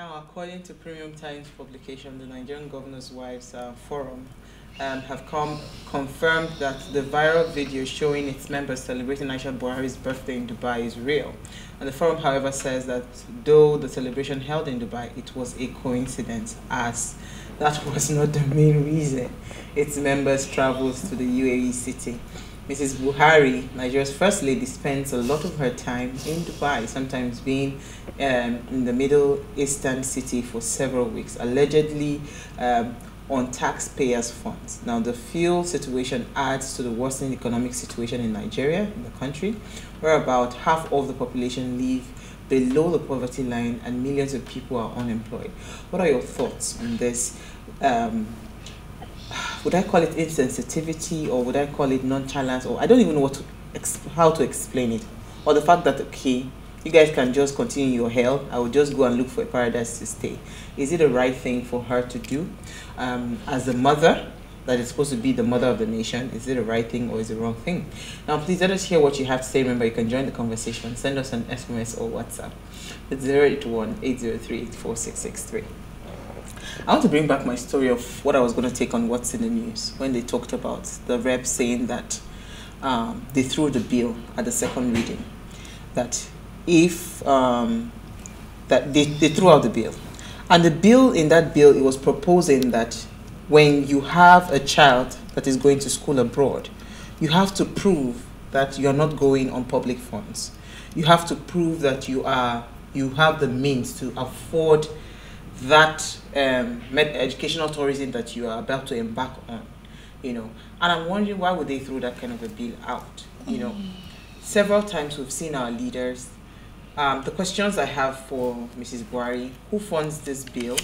Now, according to Premium Times publication, the Nigerian Governors' Wives Forum have confirmed that the viral video showing its members celebrating Aisha Buhari's birthday in Dubai is real. And the forum, however, says that though the celebration held in Dubai, it was a coincidence, as that was not the main reason its members traveled to the UAE city. Mrs. Buhari, Nigeria's First Lady, spends a lot of her time in Dubai, sometimes being in the Middle Eastern city for several weeks, allegedly on taxpayers' funds. Now, the fuel situation adds to the worsening economic situation in Nigeria, in the country, where about half of the population live below the poverty line and millions of people are unemployed. What are your thoughts on this? Would I call it insensitivity, or would I call it nonchalance, or I don't even know how to explain it, or the fact that, okay, you guys can just continue your hell, I will just go and look for a paradise to stay. Is it the right thing for her to do as a mother that is supposed to be the mother of the nation? Is it the right thing or is it the wrong thing? Now, please let us hear what you have to say. Remember, you can join the conversation. Send us an SMS or WhatsApp. It's 081-803-4663. I want to bring back my story of what I was going to take on What's in the News when they talked about the rep saying that they threw the bill at the second reading. That if that they threw out the bill, and the bill, in that bill, it was proposing that when you have a child that is going to school abroad, you have to prove that you are not going on public funds. You have to prove that you have the means to afford that educational tourism that you are about to embark on, you know. And I'm wondering, why would they throw that kind of a bill out, you know? Several times we've seen our leaders. The questions I have for Mrs. Buhari: who funds this bill,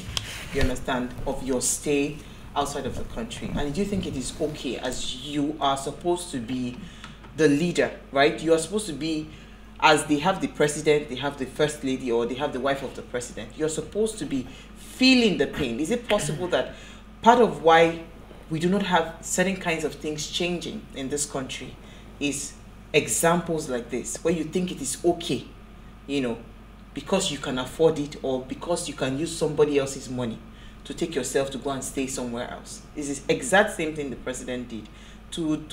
you understand, of your stay outside of the country? And do you think it is okay, as you are supposed to be the leader, right? You are supposed to be, as they have the president, they have the first lady, or they have the wife of the president, you're supposed to be feeling the pain. Is it possible that part of why we do not have certain kinds of things changing in this country is examples like this, where you think it is okay, you know, because you can afford it, or because you can use somebody else's money to take yourself to go and stay somewhere else? It's the exact same thing the president did 2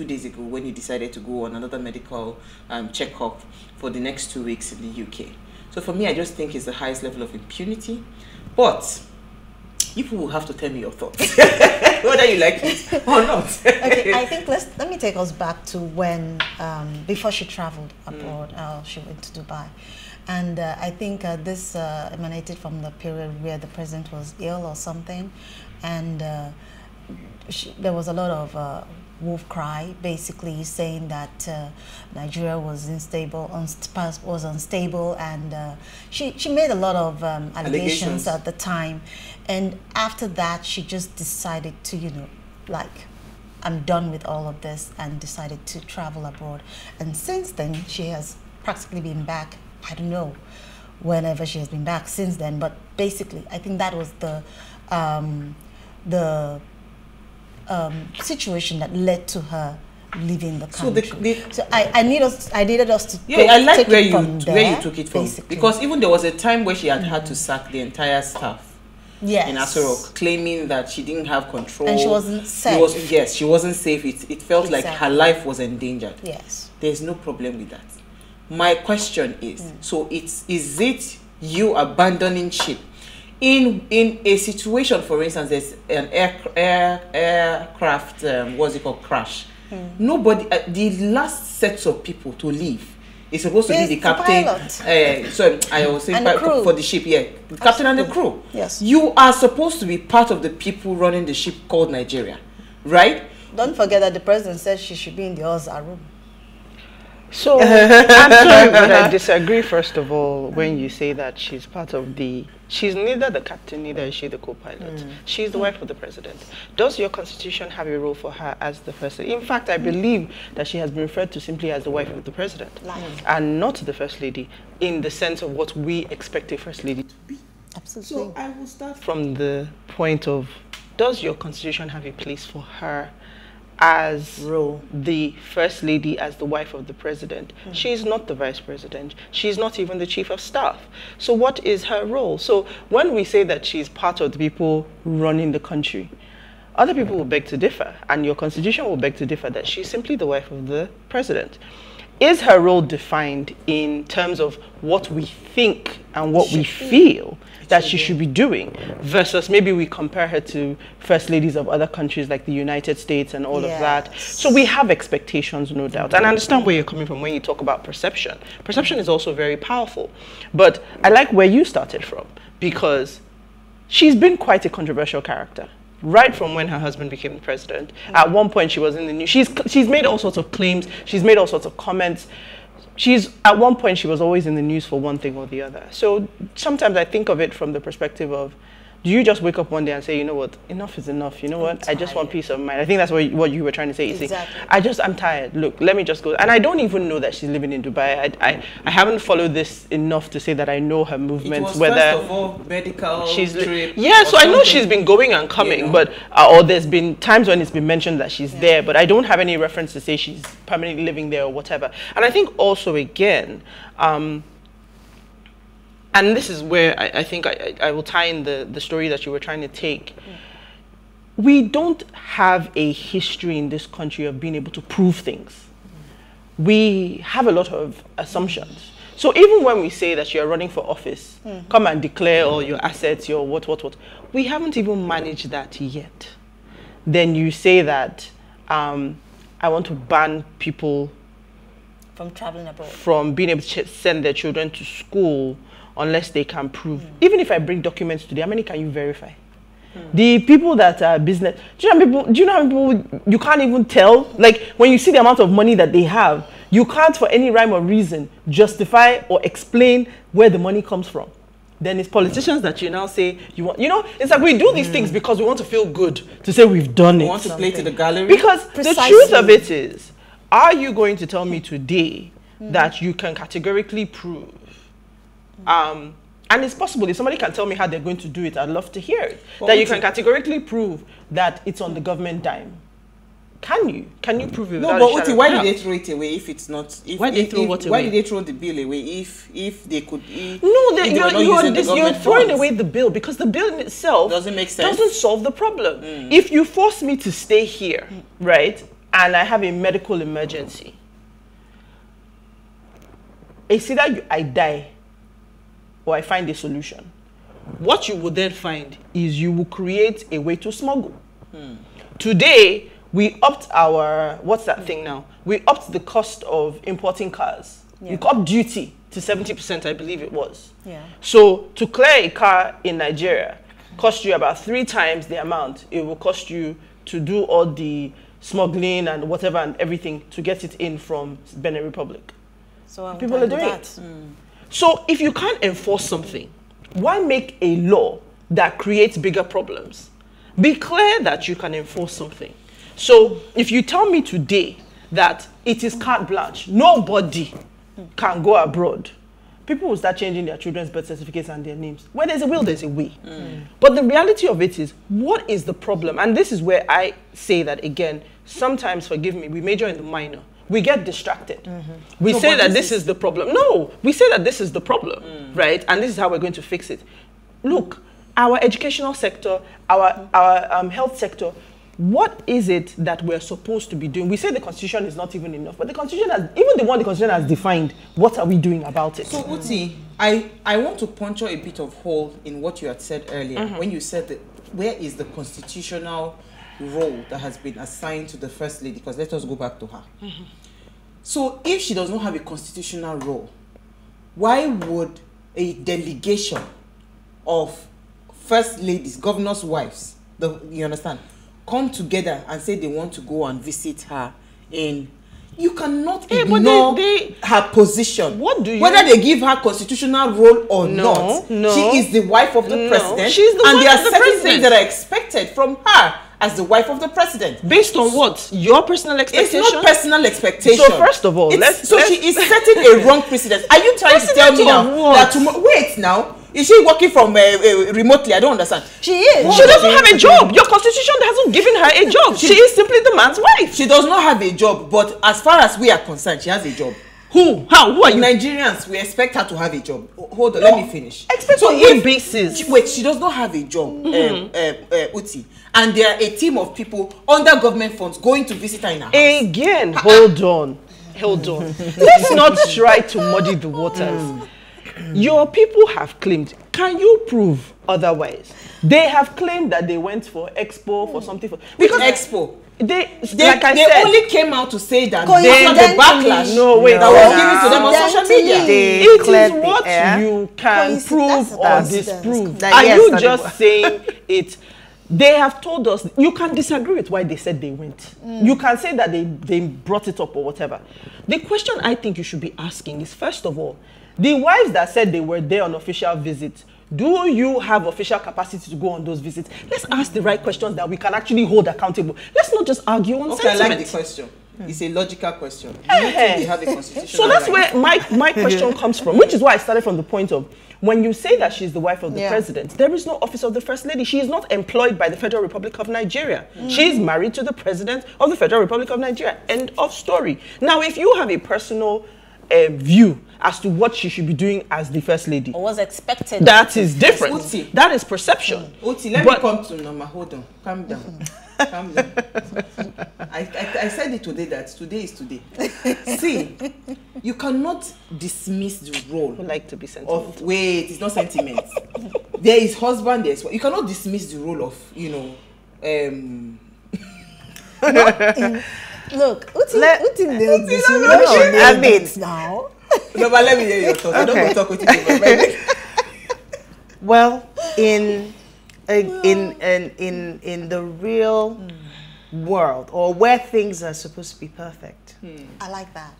days ago, when he decided to go on another medical checkup for the next 2 weeks in the UK. So for me, I just think it's the highest level of impunity. But you people will have to tell me your thoughts, whether you like it or not. Okay, I think let me take us back to when before she traveled abroad. She went to Dubai, and I think this emanated from the period where the president was ill or something, and there was a lot of wolf cry, basically saying that Nigeria was unstable, and she made a lot of allegations at the time. And after that, she just decided to, you know, like, I'm done with all of this, and decided to travel abroad. And since then, she has practically been back. I don't know whenever she has been back since then, but basically, I think that was the situation that led to her leaving the country. So I needed us to I like where you took it from, basically. Because even there was a time where she had to sack the entire staff. Yes. In Asorok, claiming that she didn't have control. And she wasn't safe. She wasn't safe. It felt like her life was endangered. Yes. There's no problem with that. My question is, so is it you abandoning ship? In a situation, for instance, there's an aircraft, what's it called, crash. Nobody, the last sets of people to leave, it's supposed to be the captain. So I was saying for the ship, the captain and the crew. Yes. You are supposed to be part of the people running the ship called Nigeria, right? Don't forget that the president said she should be in the Oza room. So I'm sorry, but I disagree. First of all, when you say that she's part of she's neither the captain, neither is she the co-pilot. She's the wife of the president. Does your constitution have a role for her as the first lady? In fact, I believe that she has been referred to simply as the wife of the president, and not the first lady, in the sense of what we expect a first lady to be. Absolutely. So I will start from the point of, does your constitution have a place for her as role, the first lady, as the wife of the president. She's not the vice president. She's not even the chief of staff. So what is her role? So when we say that she's part of the people running the country, other people will beg to differ, and your constitution will beg to differ that she's simply the wife of the president. Is her role defined in terms of what we think and what we feel that she should be doing, versus maybe we compare her to first ladies of other countries like the United States and all of that? So we have expectations, no doubt. And I understand where you're coming from when you talk about perception. Perception is also very powerful. But I like where you started from, because she's been quite a controversial character. Right from when her husband became the president. At one point she was in the news. She's made all sorts of claims. She's made all sorts of comments. At one point she was always in the news for one thing or the other. So sometimes I think of it from the perspective of, do you just wake up one day and say, you know what, enough is enough, you know what, I just want peace of mind. I think that's what you were trying to say. Exactly. I'm tired. Look, let me just go. And I don't even know that she's living in Dubai. I haven't followed this enough to say that I know her movements. It was first of all medical trip. Yeah, so I know she's been going and coming, but or there's been times when it's been mentioned that she's there, but I don't have any reference to say she's permanently living there or whatever. And I think also, again, and this is where I think I will tie in the story that you were trying to take. We don't have a history in this country of being able to prove things. We have a lot of assumptions. So even when we say that you're running for office, come and declare all your assets, your what, we haven't even managed that yet. Then you say that I want to ban people from traveling abroad, from being able to send their children to school unless they can prove. Even if I bring documents today, how many can you verify? The people that are business, do you know how many people you can't even tell? Like when you see the amount of money that they have, you can't for any rhyme or reason justify or explain where the money comes from. Then it's politicians that you now say you want, it's like we do these things because we want to feel good to say we've done it. We want to play to the gallery. Because the truth of it is, are you going to tell me today that you can categorically prove, and it's possible, if somebody can tell me how they're going to do it, I'd love to hear it, that you can categorically prove that it's on the government dime? Can you prove it? No, but Uti, why did they throw it away if it's not? Why did they throw what away? Why did they throw the bill away if they could? You're throwing away the bill because the bill in itself doesn't make sense. Doesn't solve the problem. If you force me to stay here, right, and I have a medical emergency, it's either I die or I find a solution. What you will then find is you will create a way to smuggle. Today, we upped our, what's that thing now? We upped the cost of importing cars. We upped duty to 70%, I believe it was. So to clear a car in Nigeria cost you about 3 times the amount it will cost you to do all the smuggling and whatever and everything to get it in from Benin Republic. So people are doing it. So if you can't enforce something, why make a law that creates bigger problems? Be clear that you can enforce something. So if you tell me today that it is carte blanche, nobody can go abroad, people will start changing their children's birth certificates and their names. Where there's a will, there's a way. But the reality of it is, what is the problem? And this is where I say that, again, sometimes, forgive me, we major in the minor. We get distracted. We say that this is the problem. No, we say that this is the problem, right? And this is how we're going to fix it. Look, our educational sector, our health sector, what is it that we're supposed to be doing? We say the Constitution is not even enough, but the Constitution has, even the one the Constitution has defined, what are we doing about it? So, Uti, I want to puncture a bit of hole in what you had said earlier, when you said that where is the constitutional role that has been assigned to the First Lady? Because let us go back to her. So if she does not have a constitutional role, why would a delegation of First Ladies, governors' wives, you understand, come together and say they want to go and visit her in... You cannot ignore her position. What do you... Whether they give her constitutional role or not, she is the wife of the president. She's the and wife there of are the certain president. things that are expected from her as the wife of the president. Based on what? Your personal expectation? It's not personal expectation. So first of all, she is setting a wrong precedent. Are you trying to tell me now that tomorrow... Wait now. Is she working from remotely? I don't understand. She is. She doesn't have a job. Your constitution hasn't given her a job. She is simply the man's wife. She does not have a job, but as far as we are concerned, she has a job. Who? How? Who are you? Nigerians, we expect her to have a job. Hold on, let me finish. Expect on what basis? Wait, she does not have a job, Uti. And there are a team of people under government funds going to visit her in her house. Again, hold on. Hold on. Let's not try to muddy the waters. Your people have claimed. Can you prove otherwise? They have claimed that they went for Expo for something. Because Expo. They only came out to say that they had the backlash that was given to them on social media. It is what you can prove or disprove. Are you just saying it? They have told us, you can disagree with why they said they went. You can say that they brought it up or whatever. The question I think you should be asking is, first of all, the wives that said they were there on official visits, do you have official capacity to go on those visits? Let's ask the right questions that we can actually hold accountable. Let's not just argue on sentiment. I like the question. It's a logical question. We have a constitution. So that's where my question comes from, which is why I started from the point of, when you say that she's the wife of the president, there is no office of the first lady. She is not employed by the Federal Republic of Nigeria. She is married to the president of the Federal Republic of Nigeria. End of story. Now, if you have a personal view as to what she should be doing as the first lady, or was expected, that is different. That is perception. Oti, let me come to Norma. Hold on. Calm down. Calm down. I said it today that today is today. See, you cannot dismiss the role. I like to be sentimental. Wait, it's not sentiment. There is husband, there's wife. You cannot dismiss the role of, Look, Uti now. No, but let me hear your thoughts. I don't go talk with you. Well, in the real world, or where things are supposed to be perfect, I like that.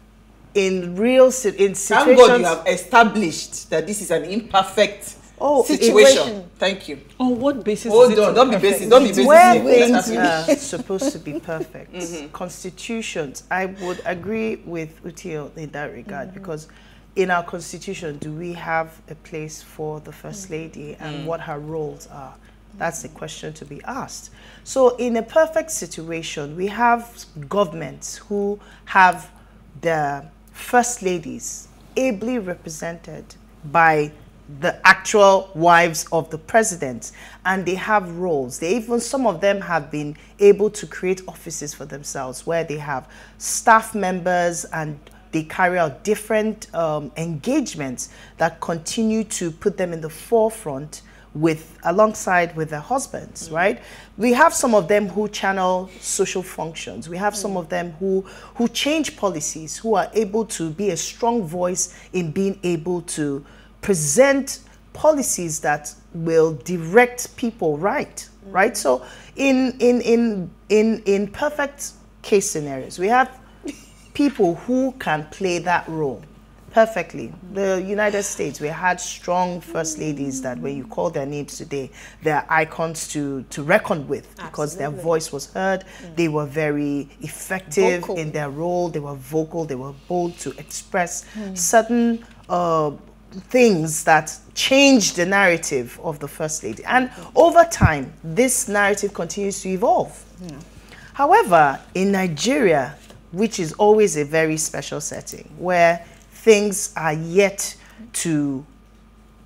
In situations, thank God you have established that this is an imperfect situation. Thank you. On what basis? Hold on, don't be basis. Don't be basis. Where things are supposed to be perfect, constitutions. I would agree with Utio in that regard, because in our constitution, do we have a place for the First Lady and what her roles are? That's the question to be asked. So in a perfect situation, we have governments who have the First Ladies ably represented by the actual wives of the president, and they have roles. Some of them have been able to create offices for themselves where they have staff members, and they carry out different engagements that continue to put them in the forefront alongside with their husbands, right? We have some of them who channel social functions. We have some of them who change policies, who are able to be a strong voice in being able to present policies that will direct people right? So in perfect case scenarios, we have people who can play that role perfectly. The United States, we had strong first ladies that when you call their names today, they're icons to reckon with, because their voice was heard. They were very effective in their role. They were vocal. They were bold to express certain things that changed the narrative of the First Lady. And over time, this narrative continues to evolve. However, in Nigeria, which is always a very special setting, where things are yet to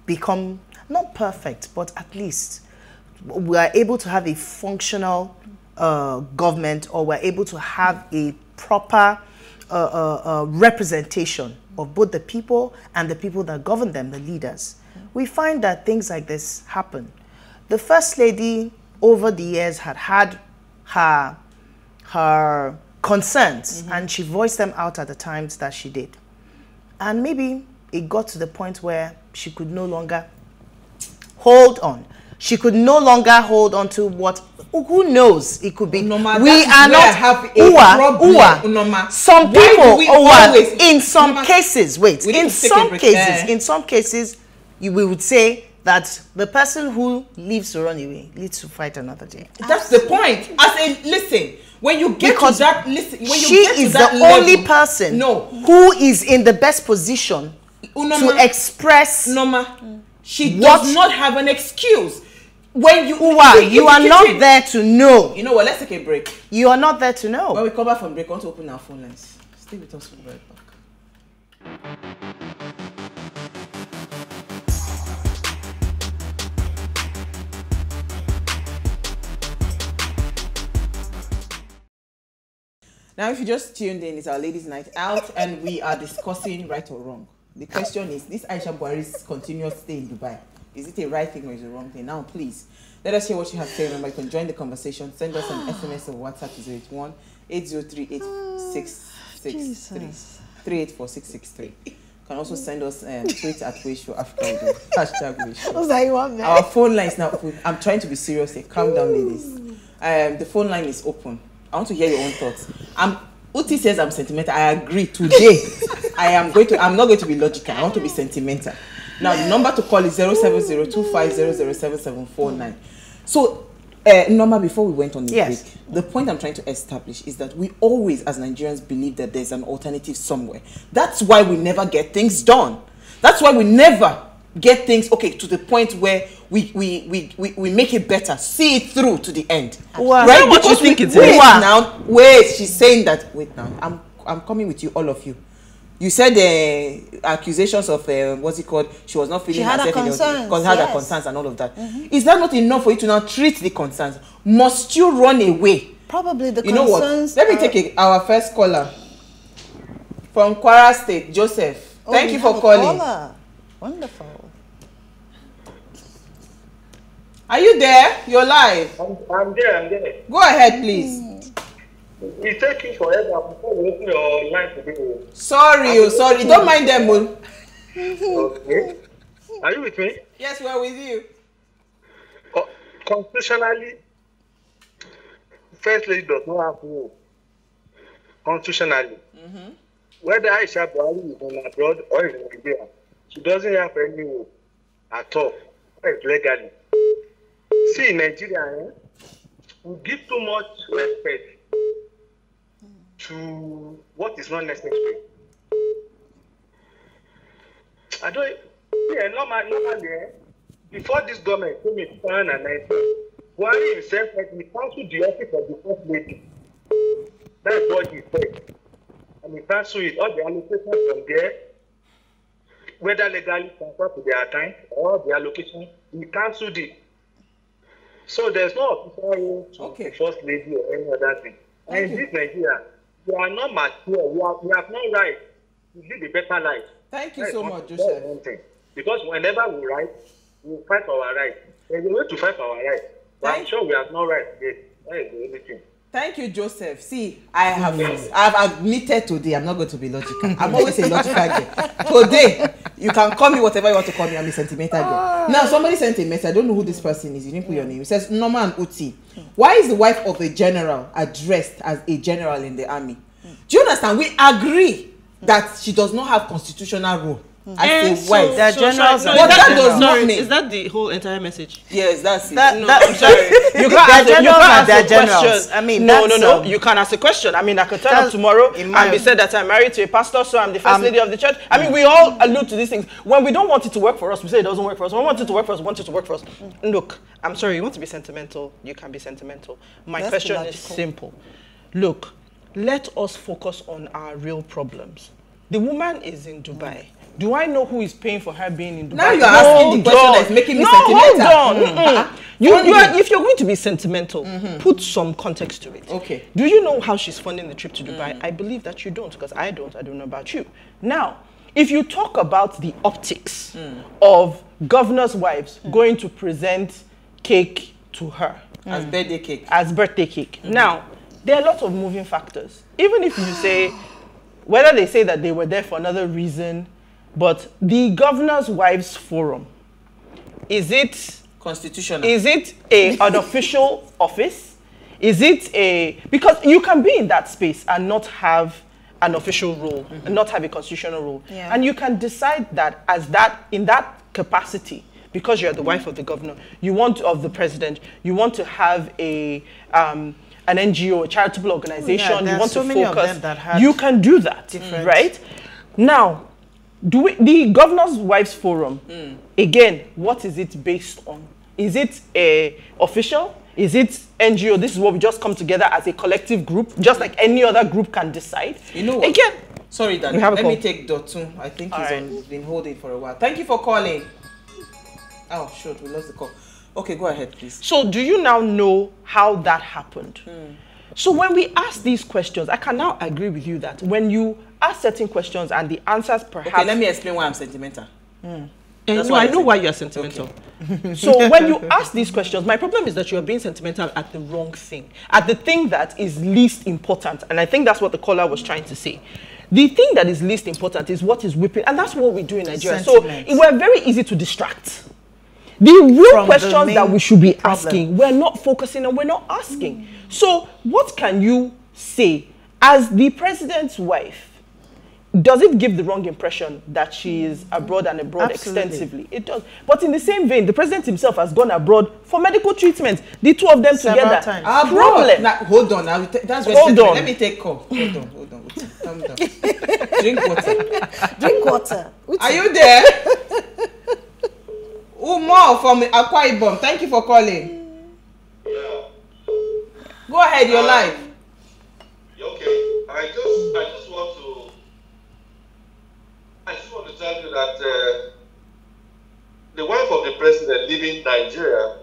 become, not perfect, but at least we are able to have a functional government, or we're able to have a proper representation of both the people and the people that govern them, the leaders. We find that things like this happen. The First Lady, over the years, had her concerns, and she voiced them out at the times that she did. And maybe it got to the point where she could no longer hold on. She could no longer hold on to what, who knows, it could be. Unoma, we are not, some people, in some cases, in some cases, we would say that the person who leaves to run away needs to fight another day. That's the point. Listen, when you get to that, she is the only person who is in the best position to express She does not have an excuse. When you you are not there to know. You know what? Let's take a break. You are not there to know. When we come back from break, I want to open our phone lines. Stay with us. We'll be right back. Now, if you just tuned in, it's our ladies' night out, and we are discussing right or wrong. The question is, this Aisha Buhari's continuous stay in Dubai, is it a right thing or is it a wrong thing? Now, please, let us hear what you have to say. Remember, you can join the conversation. Send us an SMS or WhatsApp to 081-8038-663. 384-663. You can also send us tweet at PlusTvAfrica. Hashtag Wish. Our phone line is now open. I'm trying to be serious here. Calm down, ladies. The phone line is open. I want to hear your own thoughts. Uti says I'm sentimental. I agree. Today, I'm not going to be logical. I want to be sentimental. Now, the number to call is 070-2500-7749. So, Norma, before we went on the break, the point I'm trying to establish is that we always, as Nigerians, believe that there's an alternative somewhere. That's why we never get things done. That's why we never get things, to the point where we make it better, see it through to the end. Wow. Right? What you think it's wait, she's saying that, wait now, I'm coming with you, all of you. You said accusations of, what's it called, she was not feeling herself because had her concerns and all of that. Is that not enough for you to now treat the concerns? Must you run away? Probably the concerns. You know what? Let me take our first caller from Kwara State, Joseph. Thank you for calling. Wonderful. Are you there? You're live. I'm there. Go ahead, please. It's taking forever before we open your line today. Sorry. Don't mind them. Okay. Are you with me? Yes, we're with you. Constitutionally, First Lady does not have rule. Constitutionally. Whether Aisha Buhari is in abroad or in Nigeria, she doesn't have any rule at all. Legally. See, in Nigeria, we give too much respect to what is not necessary. Normally, before this government came in 2019, Buhari himself said he cancelled the office of the First Lady. That's what he said. And he cancelled it, all the allocations from there, whether legally transferred to their account or the allocation, he cancelled it. So there's no official role to the First Lady or any other thing. And in this Nigeria, we are not mature. We have no right to live a better life. Thank you so much, Joseph. Because whenever we write, we fight for our rights. There's a way to fight for our rights. But I'm sure we have no right yet. That is the only thing. Thank you, Joseph. See, I've admitted today I'm not going to be logical. I'm always a logical guy. Today, you can call me whatever you want to call me. I'm a sentimental guy. Now, somebody sent a message. I don't know who this person is. You didn't put your name. It says, Norma and Uti, why is the wife of a general addressed as a general in the army? Do you understand? We agree that she does not have constitutional role as a wife. That generals but that does not mean. Is that the whole entire message? Yes, that's it. I'm sorry. You can't ask a question. I mean, no. You can ask a question. I mean, I could turn up tomorrow and be said that I'm married to a pastor, so I'm the first lady of the church. I mean, we all allude to these things. When we don't want it to work for us, we say it doesn't work for us. When we want it to work for us, we want it to work for us. Look, I'm sorry, you want to be sentimental, you can be sentimental. My question is simple. Look, let us focus on our real problems. The woman is in Dubai. Do I know who is paying for her being in Dubai? Now you're asking the question that's making me sentimental. Hold on. If you're going to be sentimental, put some context to it. Okay. Do you know how she's funding the trip to Dubai? I believe that you don't, because I don't know about you. Now, if you talk about the optics of governors' wives going to present cake to her. As birthday cake. As birthday cake. Now, there are a lot of moving factors. Even if you say, whether they say that they were there for another reason, but the Governor's Wives Forum, is it constitutional? Is it an official office? Is it because you can be in that space and not have an official role, and not have a constitutional role. Yeah. And you can decide that in that capacity, because you're the wife of the governor, of the president, you want to have an NGO, a charitable organization, you want to focus. You can do that, right? Now, the Governor's Wives Forum, again, what is it based on? Is it official? Is it NGO? This is what we just come together as a collective group, just like any other group can decide. You know what? Again, sorry, Dan. Let me take Dotun. I think he's been holding for a while. Thank you for calling. Oh, shoot, we lost the call. Okay, go ahead, please. So do you now know how that happened? So when we ask these questions, I can now agree with you that when you ask certain questions and the answers perhaps... Okay, let me explain why I'm sentimental. That's why I know why you're sentimental. Okay. So when you ask these questions, my problem is that you are being sentimental at the wrong thing, at the thing that is least important. And I think that's what the caller was trying to say. The thing that is least important is what is whipping, and that's what we do in Nigeria. Sentiment. So we're very easy to distract. The real questions that we should be asking, we're not focusing on, we're not asking. So what can you say as the president's wife? Does it give the wrong impression that she is abroad and abroad extensively? It does. But in the same vein, the president himself has gone abroad for medical treatment. The two of them together. Problem. Now, hold on. That's hold on. Let me take call. Hold on. Calm down. Drink water. Drink water. Are you there? Umar from Akwa Ibom. Thank you for calling. Yeah. Go ahead. You're live. Okay. I just want to tell you that the wife of the president leaving Nigeria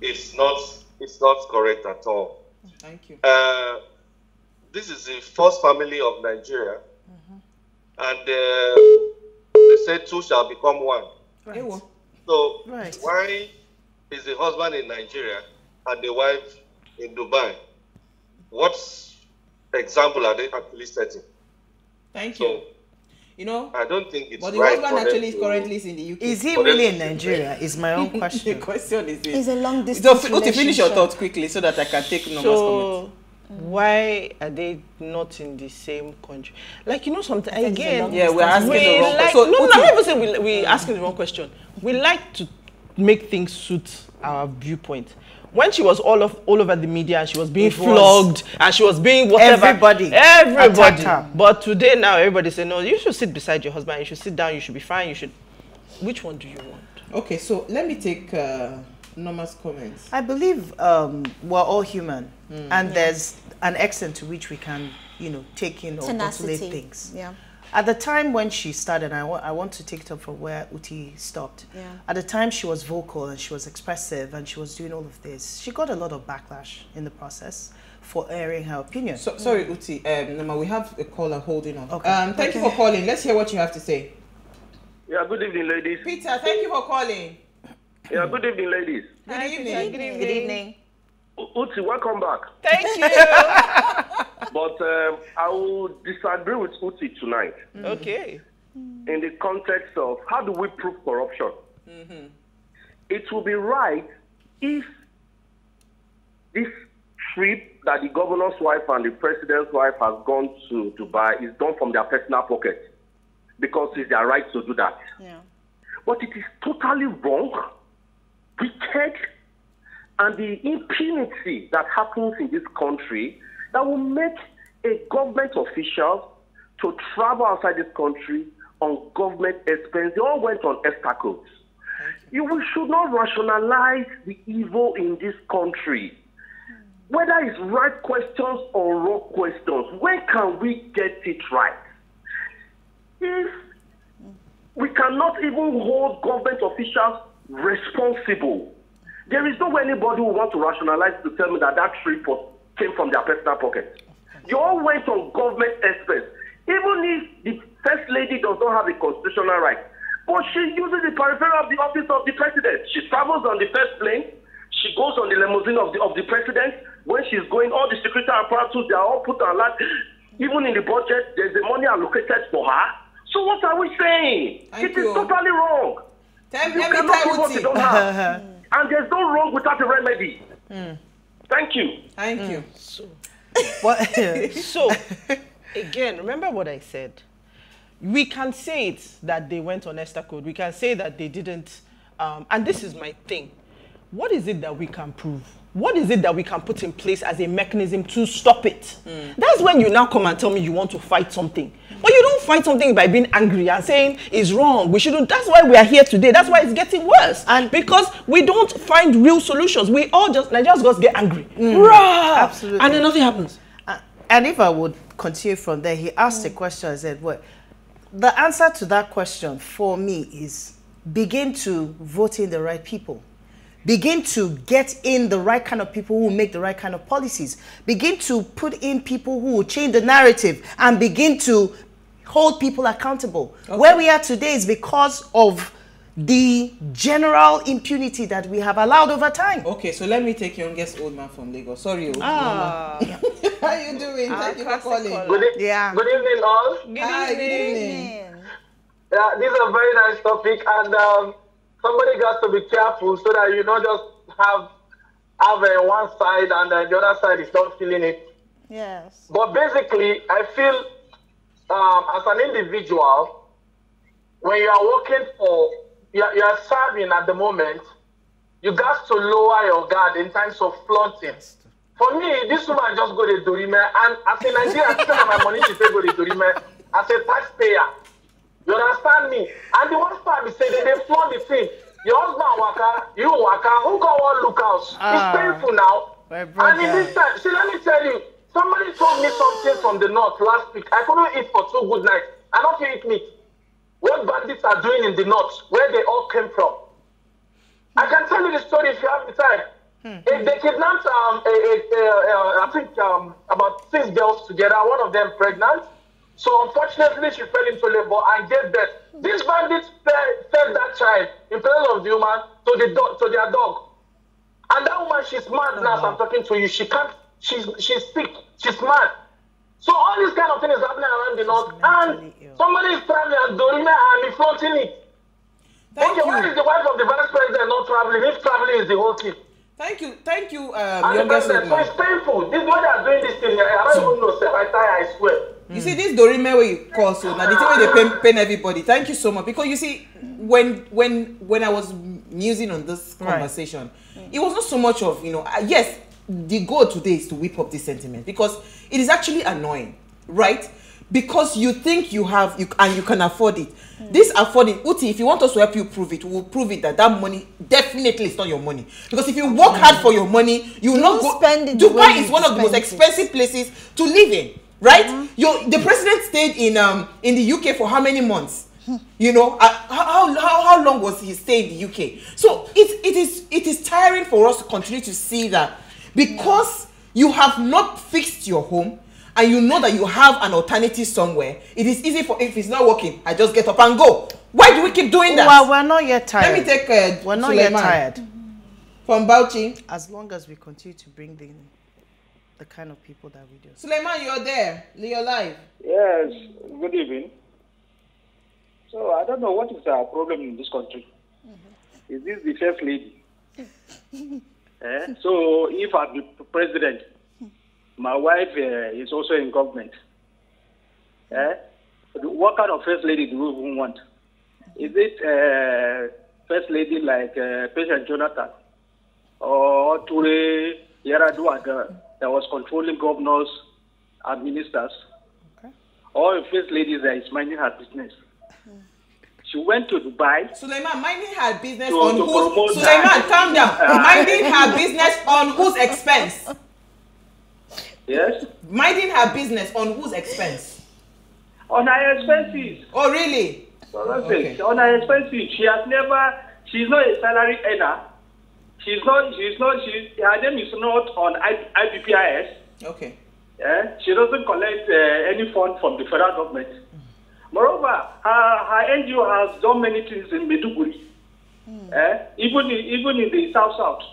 is not correct at all. Thank you. This is the first family of Nigeria, and they said two shall become one. Right. So why is the husband in Nigeria and the wife in Dubai? What example are they actually setting? Thank you. You know, I don't think it's but the right. husband actually is currently in the UK. Is he really in Nigeria? Is my own question. The question is this. It's a long distance to finish your thoughts quickly so that I can take Norma's comments. Why are they not in the same country? Like, you know, sometimes again, we're asking the wrong question. So, no, I'm not even saying we're asking the wrong question. We like to make things suit our viewpoint. When she was all over the media and she was being flogged and she was being whatever. Everybody. But today now everybody say, no, you should sit beside your husband. You should sit down. You should be fine. You should. Which one do you want? Okay, so let me take Norma's comments. I believe we're all human, and there's an extent to which we can, take in or calculate things. Yeah. At the time when she started, I want to take it up from where Uti stopped. Yeah. At the time she was vocal and she was expressive and she was doing all of this, she got a lot of backlash in the process for airing her opinion. So, sorry, Uti, Norma, we have a caller holding on. Okay. Thank you for calling. Let's hear what you have to say. Yeah, good evening, ladies. Peter, thank you for calling. Yeah, good evening, ladies. Good evening. Good evening. Uti, welcome back. Thank you. But I will disagree with Uti tonight. Okay. In the context of how do we prove corruption? It will be right if this trip that the governor's wife and the president's wife has gone to Dubai is done from their personal pocket, because it's their right to do that. Yeah. But it is totally wrong, wicked, and the impunity that happens in this country that will make a government official to travel outside this country on government expense. They all went on escargots. We should not rationalize the evil in this country. Whether it's right questions or wrong questions, when can we get it right? If we cannot even hold government officials responsible, there is no way anybody will want to rationalize to tell me that trip came from their personal pocket. You all went on government expense. Even if the first lady does not have a constitutional right, but she uses the peripheral of the office of the president. She travels on the first plane. She goes on the limousine of the president. When she's going, all the security apparatus, they are all put on land. Even in the budget, there's the money allocated for her. So what are we saying? It is totally wrong. You cannot give what you don't have. And there's no wrong without a remedy. Thank you. Thank you. So, again, remember what I said. We can say it that they went on Esther Code. We can say that they didn't. And this is my thing. What is it that we can prove? What is it that we can put in place as a mechanism to stop it? That's when you now come and tell me you want to fight something. But you don't don't fight something by being angry and saying it's wrong. We shouldn't. That's why we are here today. That's why it's getting worse. And because we don't find real solutions. We all just Nigerians just get angry. Absolutely. And then nothing happens. And if I would continue from there, he asked a question. I said, "What?" The answer to that question for me is begin to vote in the right people. Begin to get in the right kind of people who will make the right kind of policies. Begin to put in people who will change the narrative and begin to hold people accountable. Okay. Where we are today is because of the general impunity that we have allowed over time. Okay, so let me take youngest old man from Lagos. Sorry, old mama. How you doing? Thank you for calling. Good evening, all. Hi, good evening. Yeah, this is a very nice topic, and somebody got to be careful so that you don't just have one side and the other side is not feeling it. Yes. But basically, I feel as an individual, when you are working for, you are serving at the moment, you got to lower your guard in terms of flaunting. For me, this woman just go to Dorime, and as a Nigerian, I spend my money to go to Dorime as a taxpayer. You understand me? And the worst part is saying they flaunt the thing. Your husband waka, you waka, who got one look out? It's painful now. And in this time, see, let me tell you, somebody told me something from the north last week. I couldn't eat for 2 good nights. I don't eat meat. What bandits are doing in the north, where they all came from. I can tell you the story if you have the time. They kidnapped, I think, about 6 girls together, one of them pregnant. So unfortunately, she fell into labor and gave birth. These bandits fed that child in presence of the woman to their dog. And that woman, she's mad now as I'm talking to you. She can't, she's sick, she's mad. So all this kind of thing is happening around the north. And somebody is traveling and Dorime and he's flaunting it. Okay, why is the wife of the vice president not traveling? If traveling is the whole thing. Thank you, youngest man. So it's painful. This is why they are doing this thing. I don't even know, sir. I swear. You see, this Dorime where you call, so now the thing where they pain everybody. Thank you so much. Because you see, when I was musing on this conversation, it was not so much of, yes, the goal today is to whip up this sentiment because it is actually annoying, right? Because you think you have, and you can afford it. This affording, Uti, if you want us to help you prove it, we will prove it that money definitely is not your money. Because if you work hard for your money, you will not go. Spend it. Dubai is one of the most expensive places to live in, right? The president stayed in the UK for how many months? How long was he stay in the UK? So it is tiring for us to continue to see that because you have not fixed your home. And you know that you have an alternative somewhere, it is easy for, if it's not working, I just get up and go. Why do we keep doing that? Well, we're not yet tired. Let me take we're not yet tired. From Bauchi. As long as we continue to bring the kind of people that we do. Suleiman, you're there. You're live. Yes, good evening. So, I don't know what is our problem in this country. Is this the first lady? So, if I'm the president, my wife is also in government. What kind of first lady do we even want? Is it first lady like President Jonathan or Ture Yaradua that was controlling governors and ministers? Or a first lady that is minding her business? She went to Dubai. Suleiman, minding her business on whose? Suleiman, calm down. Minding her business on whose expense? Yes? Minding her business on whose expense? On her expenses. Oh, really? So that's it. On her expenses. She's not a salary earner. Her name is not on IPPIS. Okay. She doesn't collect any fund from the federal government. Moreover, her NGO has done many things in Maiduguri. Even in the South.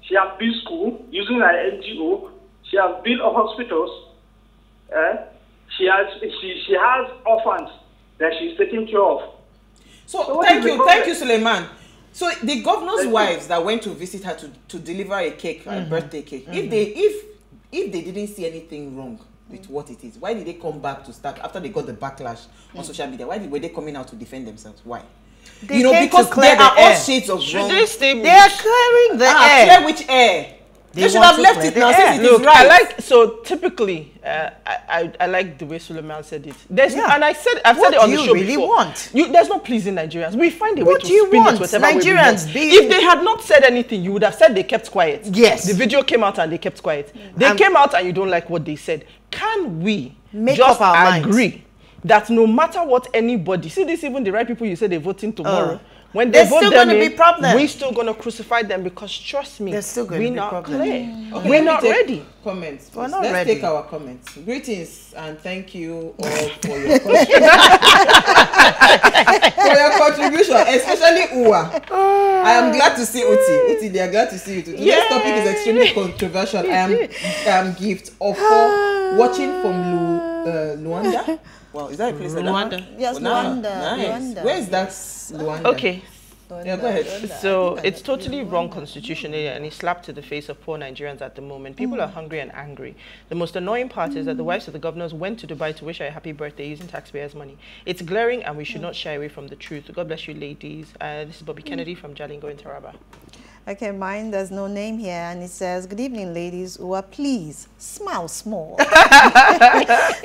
She has built school using her NGO. She has built hospitals. She has orphans that she's taking care of. So thank you, Suleiman. So the governor's wives that went to visit her to deliver a cake, a birthday cake, if they didn't see anything wrong with what it is, why did they come back to start after they got the backlash on social media? Why were they coming out to defend themselves? Why? Because there are all shades of wrong. They are clearing the air. Clear which air? They should have left it now. Since it is Look, right. I like, so typically, I like the way Suleiman said it. There's, and I've said it on the show before. What do you really want? There's no pleasing Nigerians. We find a way to spin it whatever Nigerians way we want. If they had not said anything, you would have said they kept quiet. Yes. The video came out and they kept quiet. They came out and you don't like what they said. Can we just agree that no matter what anybody, see this, even the right people you say they're voting tomorrow, when they vote them in, we're still going to crucify them because trust me, we're not clear. Okay, we're not ready. Comments. We're not Let's ready. take our comments. Greetings and thank you all for your contribution. For your contribution, especially Uwa. I am glad to see Uti. Uti, they are glad to see you too. Today's topic is extremely controversial. I am gift of watching from Luanda. Wow, is that a place? Rwanda. Yes, Rwanda. Nice. Rwanda. Where is that Rwanda? Okay. Yeah, go ahead. So it's totally wrong constitutionally and it's slapped to the face of poor Nigerians at the moment. People are hungry and angry. The most annoying part is that the wives of the governors went to Dubai to wish her a happy birthday using taxpayers' money. It's glaring and we should not shy away from the truth. God bless you, ladies. This is Bobby Kennedy from Jalingo in Taraba. Okay, mine, there's no name here, and it says, good evening, ladies. Please, smile small.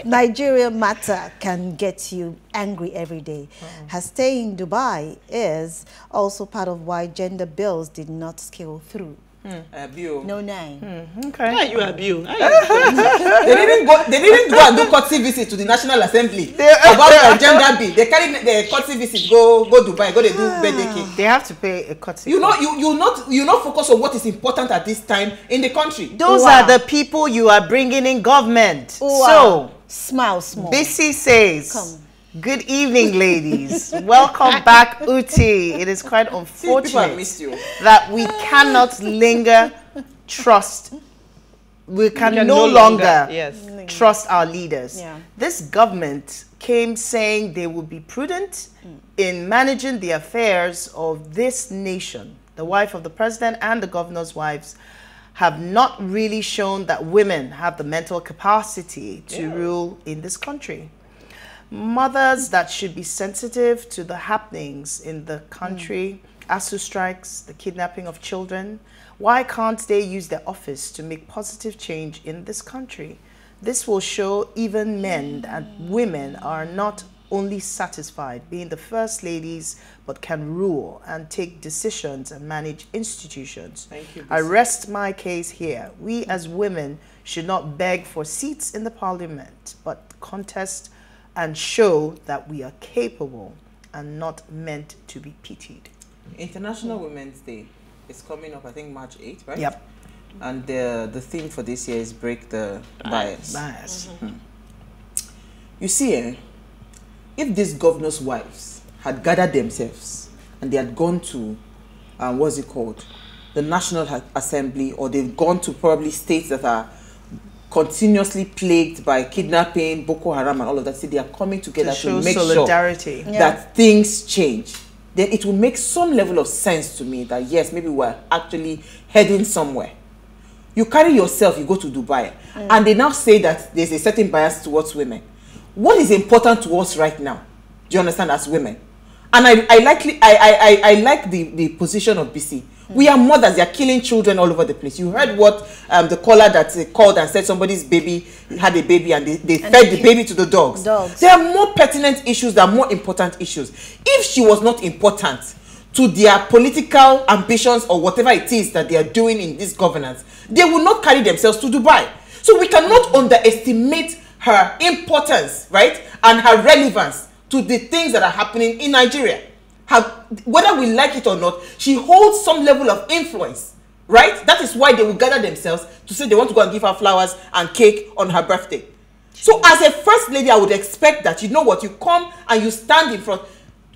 Nigeria matter can get you angry every day. Her stay in Dubai is also part of why gender bills did not scale through. No name. Okay. Yeah, you abuse. They didn't go and do courtesy visit to the National Assembly about the gender bill. They carried the courtesy visit, go Dubai, go they do birthday cake. They have to pay a courtesy. You not focus on what is important at this time in the country. Those are the people you are bringing in government. So smile small. Bissy says, good evening, ladies. Welcome back, Uti. It is quite unfortunate that we cannot linger trust. We can no longer trust our leaders. This government came saying they will be prudent in managing the affairs of this nation. The wife of the president and the governor's wives have not really shown that women have the mental capacity to rule in this country. Mothers that should be sensitive to the happenings in the country, ASU strikes, the kidnapping of children. Why can't they use their office to make positive change in this country? This will show even men and women are not only satisfied being the first ladies, but can rule and take decisions and manage institutions. Thank you, I rest my case here. We as women should not beg for seats in the parliament, but contest and show that we are capable and not meant to be pitied. International Women's Day is coming up, I think March 8th, right? Yep. And the theme for this year is break the bias. You see, if these governors' wives had gathered themselves and they had gone to, what's it called, the National Assembly, or they've gone to probably states that are continuously plagued by kidnapping, Boko Haram and all of that, see, they are coming together to make solidarity. Sure that things change, then it will make some level of sense to me that yes, maybe we're actually heading somewhere. You carry yourself, you go to Dubai, and they now say that there's a certain bias towards women. What is important to us right now? Do you understand, as women? And I like the position of BC. We are mothers, they are killing children all over the place. You heard what the caller that called and said somebody's baby had a baby and they fed the baby to the dogs. There are more pertinent issues, there are more important issues. If she was not important to their political ambitions or whatever it is that they are doing in this governance, they will not carry themselves to Dubai. So we cannot underestimate her importance, right, and her relevance to the things that are happening in Nigeria. Whether we like it or not, she holds some level of influence, right? That is why they will gather themselves to say they want to go and give her flowers and cake on her birthday. So as a first lady, I would expect that, you know what, you come and you stand in front,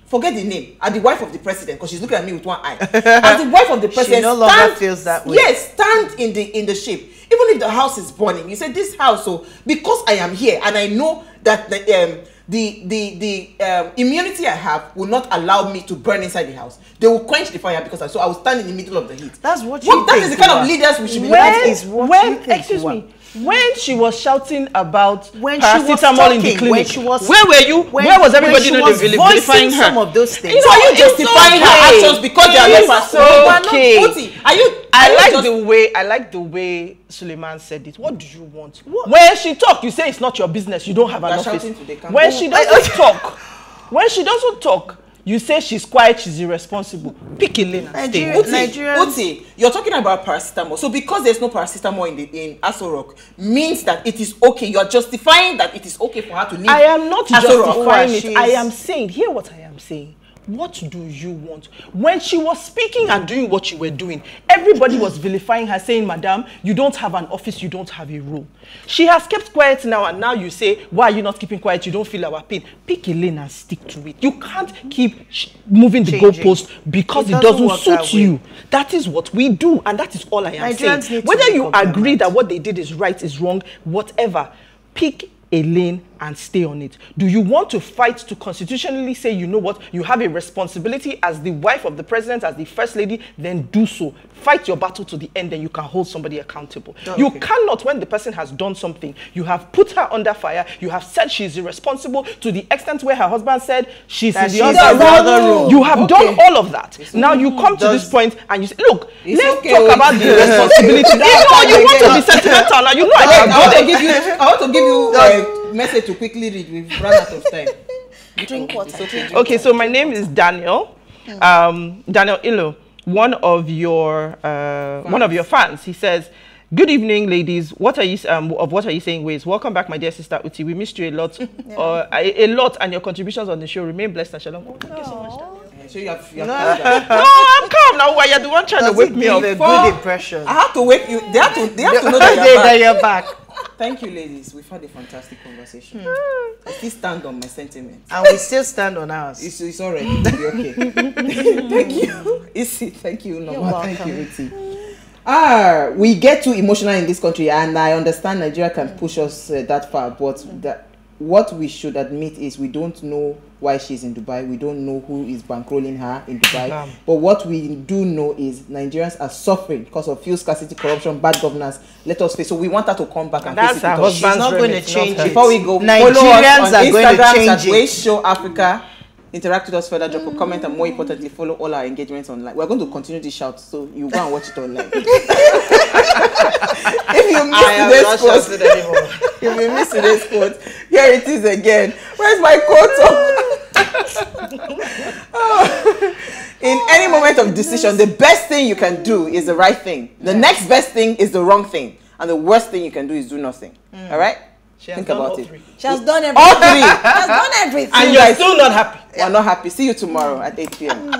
forget the name, as the wife of the president, because she's looking at me with one eye. As the wife of the president, she no longer feels that way. Yes, stand in the ship. Even if the house is burning, you say, this house, so because I am here and I know that the immunity I have will not allow me to burn inside the house, they will quench the fire I will stand in the middle of the heat. That's what you think. That is the kind of leaders we should be. Excuse me. When she was shouting about when she was paracetamol in the talking, clinic, when she was, where were you? Where was everybody vilifying her? Some of those things. So are you justifying her actions because they are not okay. I like the way Suleiman said it. What do you want? When she talk, you say it's not your business. You don't have an office. When she doesn't talk, you say she's quiet, she's irresponsible. Pick a lane and stay. Uti, you're talking about paracetamol. So because there's no paracetamol in Aso Rock, means that it is okay. You're justifying that it is okay for her to leave. I am not justifying it. I am saying, hear what I am saying. What do you want? When she was speaking and doing what you were doing, everybody was vilifying her, saying, Madam, you don't have an office, you don't have a role. She has kept quiet now, and now you say, why are you not keeping quiet? You don't feel our pain. Pick a lane and stick to it. You can't keep moving the goalpost because it doesn't suit you. That is what we do, and that is all I am saying. Whether you agree that what they did is right, is wrong, whatever, pick a lane and stay on it. Do you want to fight to constitutionally say, you know what, you have a responsibility as the wife of the president, as the first lady, then do so. Fight your battle to the end, then you can hold somebody accountable. You cannot, when the person has done something, you have put her under fire, you have said she's irresponsible to the extent where her husband said she's in the other room. You have done all of that. Now you come to this point and you say, look, let's talk about the responsibility. You want to be sentimental now. You know I want to give you a message to quickly read. We've run out of time. Drink water. Okay, so my name is Daniel. Daniel Ilo, one of your fans. He says, "Good evening, ladies. What are you saying? Ways. Welcome back, my dear sister Uti. We missed you a lot, a lot, and your contributions on the show. Remain blessed and shalom." Oh, thank you so much, Daniel. So you have no, I'm calm now. Why you're the one trying to wake me up? A good impression. I have to wake you. They have to know that you're back. Thank you, ladies. We've had a fantastic conversation. I still stand on my sentiments. And we still stand on ours. It's already. It'll be okay. Thank you. Thank you, Norma. Thank you, Uti. We get too emotional in this country, and I understand Nigeria can push us that far, but what we should admit is we don't know why she's in Dubai. We don't know who is bankrolling her in Dubai. But what we do know is Nigerians are suffering because of fuel scarcity, corruption, bad governance. Let us face. So we want her to come back and face it. Because she's not going to change it. Before we go, Nigerians are going to change it. Show Africa. Interact with us further, drop a comment, and more importantly, follow all our engagements online. We're going to continue this shout, so you go and watch it online. If you missed today's quote, here it is again. Where's my quote? In any moment of decision, the best thing you can do is the right thing. The next best thing is the wrong thing. And the worst thing you can do is do nothing. All right? Think about it. She has done everything. All three. She has done everything. And you're still not happy. We're not happy. See you tomorrow at 8 p.m.